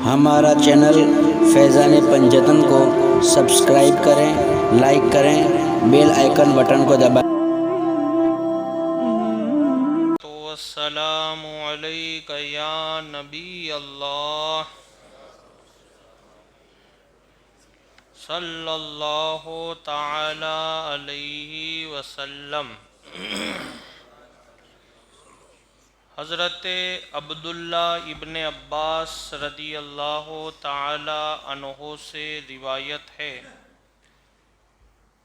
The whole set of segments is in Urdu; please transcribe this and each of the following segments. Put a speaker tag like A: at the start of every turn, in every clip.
A: ہمارا چینل فیضان پنجتن کو سبسکرائب کریں، لائک کریں، بیل آئیکن بٹن کو دبائیں۔
B: السلام علیک یا نبی اللہ صلی اللہ تعالی علیہ وسلم۔ حضرت عبداللہ ابن عباس رضی اللہ تعالی عنہ سے روایت ہے،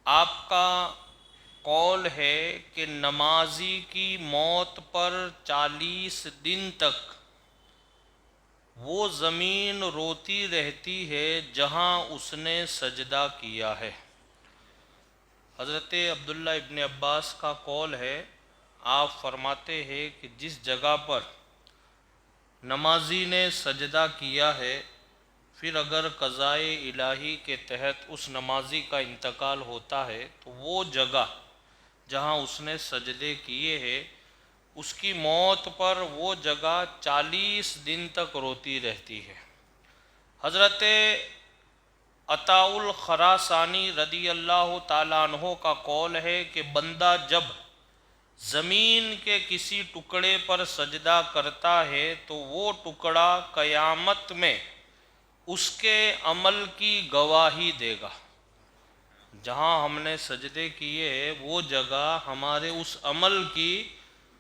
B: آپ کا قول ہے کہ نمازی کی موت پر 40 دن تک وہ زمین روتی رہتی ہے جہاں اس نے سجدہ کیا ہے۔ حضرت عبداللہ ابن عباس کا قول ہے، آپ فرماتے ہیں کہ جس جگہ پر نمازی نے سجدہ کیا ہے، پھر اگر قضائے الہی کے تحت اس نمازی کا انتقال ہوتا ہے تو وہ جگہ جہاں اس نے سجدے کیے ہیں، اس کی موت پر وہ جگہ 40 دن تک روتی رہتی ہے۔ حضرت عطاء الخراسانی رضی اللہ تعالیٰ عنہ کا قول ہے کہ بندہ جب زمین کے کسی ٹکڑے پر سجدہ کرتا ہے تو وہ ٹکڑا قیامت میں اس کے عمل کی گواہی دے گا۔ جہاں ہم نے سجدے کیے ہیں وہ جگہ ہمارے اس عمل کی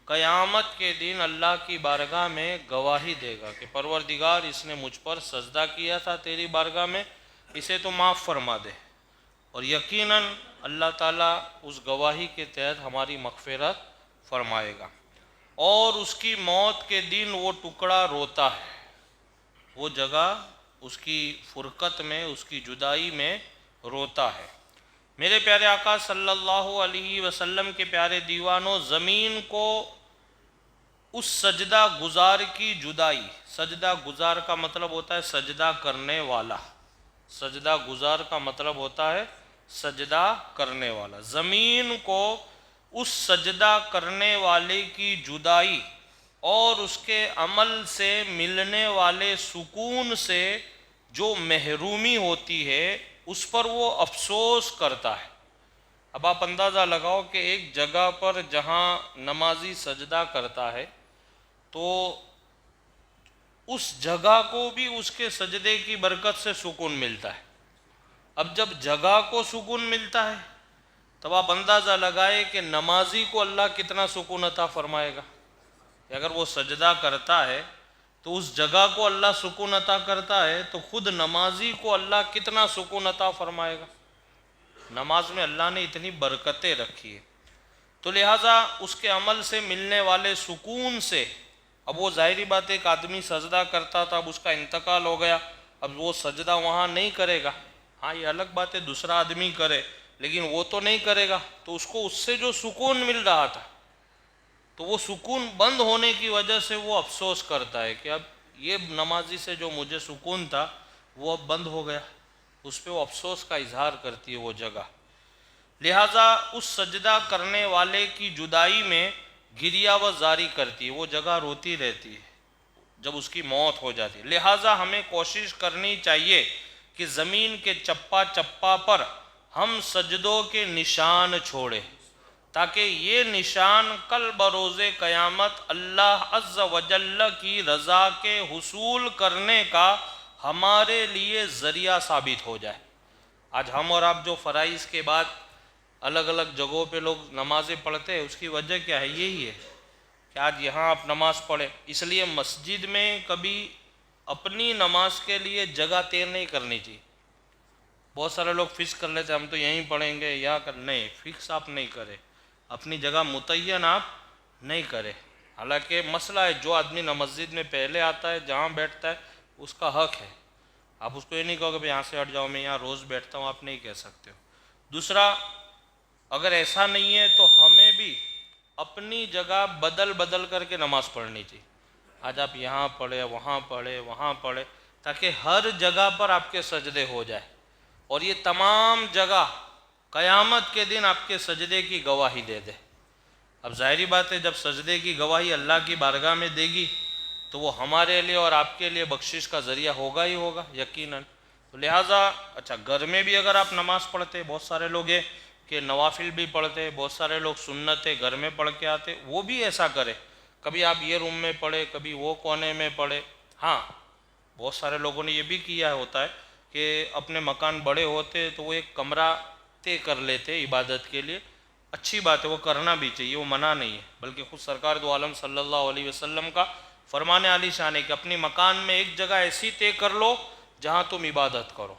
B: قیامت کے دن اللہ کی بارگاہ میں گواہی دے گا کہ پروردگار اس نے مجھ پر سجدہ کیا تھا تیری بارگاہ میں، اسے تو معاف فرما دے، اور یقیناً اللہ تعالیٰ اس گواہی کے تحت ہماری مغفرت فرمائے گا۔ اور اس کی موت کے دن وہ ٹکڑا روتا ہے، وہ جگہ اس کی فرقت میں، اس کی جدائی میں روتا ہے۔ میرے پیارے آقا صلی اللہ علیہ وسلم کے پیارے دیوانوں، زمین کو اس سجدہ گزار کی جدائی، سجدہ گزار کا مطلب ہوتا ہے سجدہ کرنے والا، سجدہ گزار کا مطلب ہوتا ہے سجدہ کرنے والا، زمین کو اس سجدہ کرنے والے کی جدائی اور اس کے عمل سے ملنے والے سکون سے جو محرومی ہوتی ہے اس پر وہ افسوس کرتا ہے۔ اب آپ اندازہ لگاؤ کہ ایک جگہ پر جہاں نمازی سجدہ کرتا ہے تو اس جگہ کو بھی اس کے سجدے کی برکت سے سکون ملتا ہے۔ اب جب جگہ کو سکون ملتا ہے تب آپ اندازہ لگائے کہ نمازی کو اللہ کتنا سکون عطا فرمائے گا۔ اگر وہ سجدہ کرتا ہے تو اس جگہ کو اللہ سکون عطا کرتا ہے تو خود نمازی کو اللہ کتنا سکون عطا فرمائے گا۔ نماز میں اللہ نے اتنی برکتیں رکھی ہے، تو لہٰذا اس کے عمل سے ملنے والے سکون سے، اب وہ ظاہری بات ایک آدمی سجدہ کرتا تھا، اب اس کا انتقال ہو گیا، اب وہ سجدہ وہاں نہیں کرے گا، ہاں یہ الگ بات ہے دوسرا آدمی کرے، لیکن وہ تو نہیں کرے گا، تو اس کو اس سے جو سکون مل رہا تھا تو وہ سکون بند ہونے کی وجہ سے وہ افسوس کرتا ہے کہ اب یہ نمازی سے جو مجھے سکون تھا وہ اب بند ہو گیا، اس پہ وہ افسوس کا اظہار کرتی ہے وہ جگہ۔ لہٰذا اس سجدہ کرنے والے کی جدائی میں گریہ و زاری کرتی ہے، وہ جگہ روتی رہتی ہے جب اس کی موت ہو جاتی ہے۔ لہٰذا ہمیں کوشش کرنی چاہیے کہ زمین کے چپا چپا پر ہم سجدوں کے نشان چھوڑیں، تاکہ یہ نشان کل بروز قیامت اللہ عز و جل کی رضا کے حصول کرنے کا ہمارے لیے ذریعہ ثابت ہو جائے۔ آج ہم اور آپ جو فرائض کے بعد الگ الگ جگہوں پہ لوگ نمازیں پڑھتے ہیں، اس کی وجہ کیا ہے؟ یہی ہے کہ آج یہاں آپ نماز پڑھیں، اس لیے مسجد میں کبھی اپنی نماز کے لیے جگہ طے نہیں کرنی چاہیے۔ بہت سارے لوگ فکس کر لیتے ہیں ہم تو یہیں پڑھیں گے یا نہیں، فکس آپ نہیں کریں، اپنی جگہ متعین آپ نہیں کریں۔ حالانکہ مسئلہ ہے، جو آدمی مسجد میں پہلے آتا ہے جہاں بیٹھتا ہے اس کا حق ہے، آپ اس کو یہ نہیں کہو کہ یہاں سے ہٹ جاؤ میں یہاں روز بیٹھتا ہوں، آپ نہیں کہہ سکتے ہو۔ دوسرا، اگر ایسا نہیں ہے تو ہمیں بھی اپنی جگہ بدل بدل کر کے نماز پڑھنی چاہیے۔ آج آپ یہاں پڑھے، وہاں پڑھے، وہاں پڑھے، تاکہ ہر جگہ پر آپ کے سجدے ہو جائے، اور یہ تمام جگہ قیامت کے دن آپ کے سجدے کی گواہی دے دے۔ اب ظاہری بات ہے جب سجدے کی گواہی اللہ کی بارگاہ میں دے گی تو وہ ہمارے لیے اور آپ کے لیے بخشش کا ذریعہ ہوگا ہی ہوگا یقیناً. تو لہٰذا اچھا گھر میں بھی اگر آپ نماز پڑھتے، بہت سارے لوگ ہیں کہ نوافل بھی پڑھتے، بہت سارے لوگ سنتیں گھر میں پڑھ کے آتے، وہ بھی ایسا کرے. کبھی آپ یہ روم میں پڑھے، کبھی وہ کونے میں پڑھے. ہاں بہت سارے لوگوں نے یہ بھی کیا ہوتا ہے کہ اپنے مکان بڑے ہوتے تو وہ ایک کمرہ طے کر لیتے عبادت کے لیے. اچھی بات ہے، وہ کرنا بھی چاہیے، وہ منع نہیں ہے. بلکہ خود سرکار دو عالم صلی اللہ علیہ وسلم کا فرمان عالی شان ہے کہ اپنی مکان میں ایک جگہ ایسی طے کر لو جہاں تم عبادت کرو،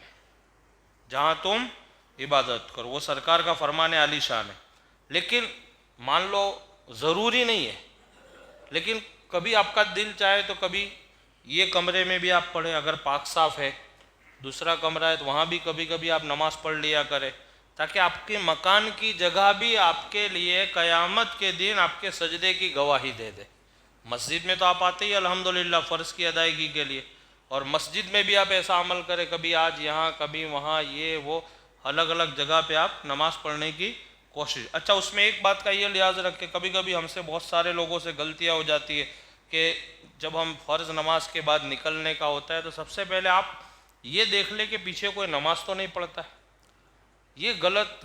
B: جہاں تم عبادت کرو. وہ سرکار کا فرمان عالی شان ہے. لیکن مان لو ضروری نہیں ہے، لیکن کبھی آپ کا دل چاہے تو کبھی یہ کمرے میں بھی آپ پڑھیں اگر پاک صاف ہے، دوسرا کمرہ ہے تو وہاں بھی کبھی کبھی آپ نماز پڑھ لیا کریں، تاکہ آپ کے مکان کی جگہ بھی آپ کے لیے قیامت کے دن آپ کے سجدے کی گواہی دے دے. مسجد میں تو آپ آتے ہی الحمدللہ فرض کی ادائیگی کے لیے، اور مسجد میں بھی آپ ایسا عمل کریں، کبھی آج یہاں کبھی وہاں، یہ وہ الگ الگ جگہ پہ آپ نماز پڑھنے کی کوشش. اچھا اس میں ایک بات کا یہ لحاظ رکھیں، کبھی کبھی ہم سے بہت سارے لوگوں سے غلطیاں ہو جاتی ہے کہ جب ہم فرض نماز کے بعد نکلنے کا ہوتا ہے تو سب سے پہلے آپ یہ دیکھ لیں کہ پیچھے کوئی نماز تو نہیں پڑھتا ہے. یہ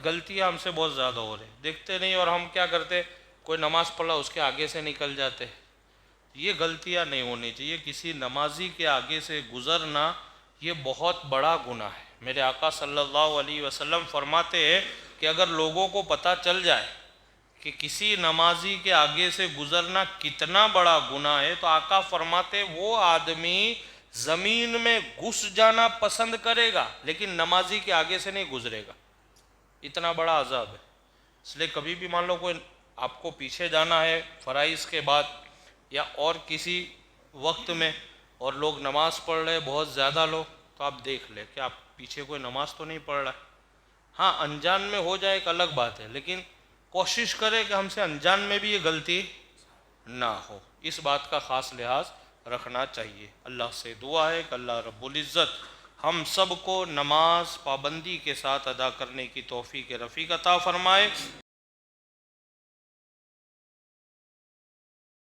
B: غلطیاں ہم سے بہت زیادہ ہو رہی ہیں، دیکھتے نہیں اور ہم کیا کرتے، کوئی نماز پڑھا اس کے آگے سے نکل جاتے. یہ غلطیاں نہیں ہونی چاہیے. کسی نمازی کے آگے سے گزرنا یہ بہت بڑا گناہ ہے. میرے آقا صلی اللہ علیہ وسلم فرماتے ہیں کہ اگر لوگوں کو پتہ چل جائے کہ کسی نمازی کے آگے سے گزرنا کتنا بڑا گناہ ہے تو آقا فرماتے وہ آدمی زمین میں گھس جانا پسند کرے گا لیکن نمازی کے آگے سے نہیں گزرے گا. اتنا بڑا عذاب ہے. اس لیے کبھی بھی مان لو کوئی آپ کو پیچھے جانا ہے فرائض کے بعد یا اور کسی وقت میں اور لوگ نماز پڑھ رہے بہت زیادہ لوگ، تو آپ دیکھ لیں کہ آپ پیچھے کوئی نماز تو نہیں پڑھ رہا ہے. ہاں انجان میں ہو جائے ایک الگ بات ہے، لیکن کوشش کرے کہ ہم سے انجان میں بھی یہ غلطی نہ ہو. اس بات کا خاص لحاظ رکھنا چاہیے. اللہ سے دعا ہے کہ اللہ رب العزت ہم سب کو نماز پابندی کے ساتھ ادا کرنے کی توفیق رفیق عطا فرمائے.